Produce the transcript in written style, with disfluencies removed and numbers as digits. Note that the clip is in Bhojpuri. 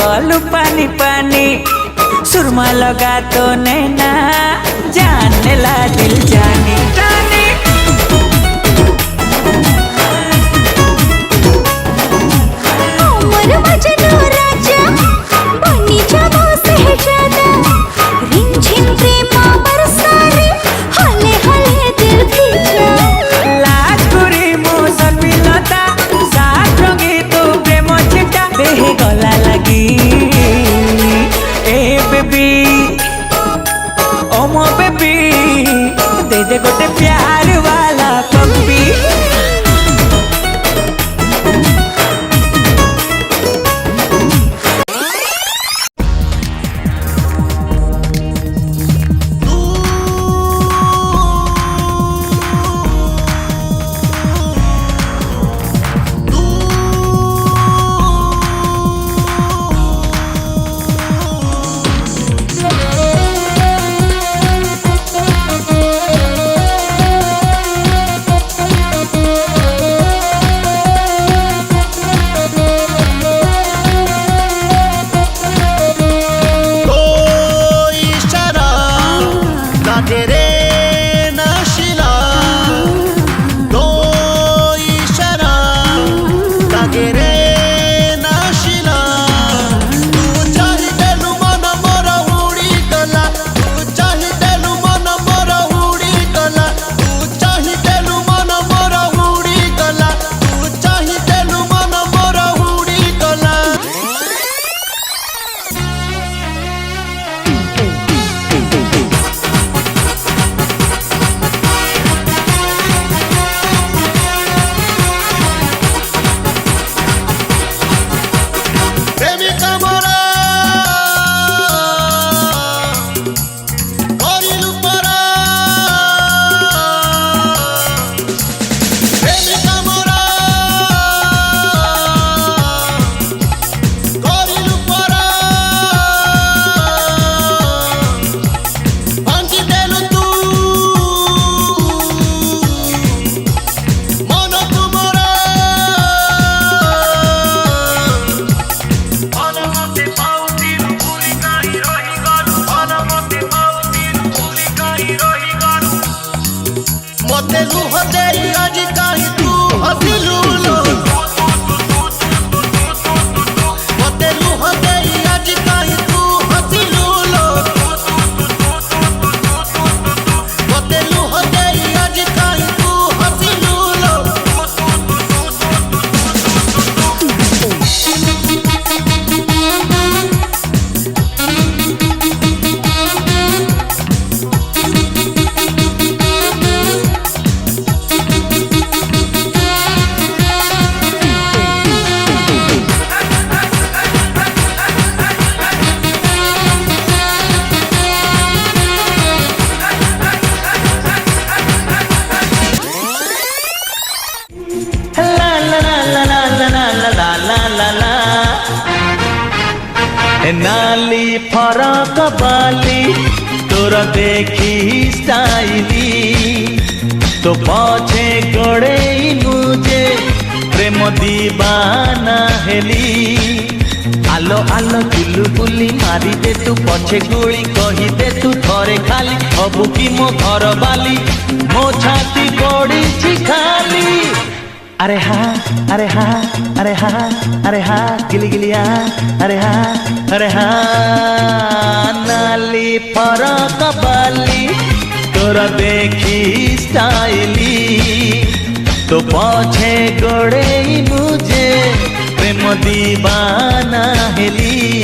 गलू पानी पानी सुरमा लगा तो नैना जानने ला दिल जानी जानी उमर मजनू राजा बनी जाबो शहजादा रिमझिम प्रेम बरसारे हले हले दिल भीजा लाजकुरी मुसन मिलता साथ रंगी तू प्रेम चिट्टा देह गला लगी ए बेबी ओ मो बेबी दे दे गोटे प्यार वाला पप्पी नाली फरक बाली तोर देखी स्टाइली तो पछे गोड़े मुझे प्रेम दीवाना हेली आलो आलो चुलु बुली मारी दे तू पछे गुली कही दे तू थरे खाली हबु की मो घर बाली मो छाती पड़ी खाली अरे हाँ अरे हाँ अरे हाँ अरे हाँ गिली गिलिया अरे हाँ नाली फरक बाली तोरा देखी स्टाइली तो पछे गोड़े मुझे प्रेम दीवाना हेली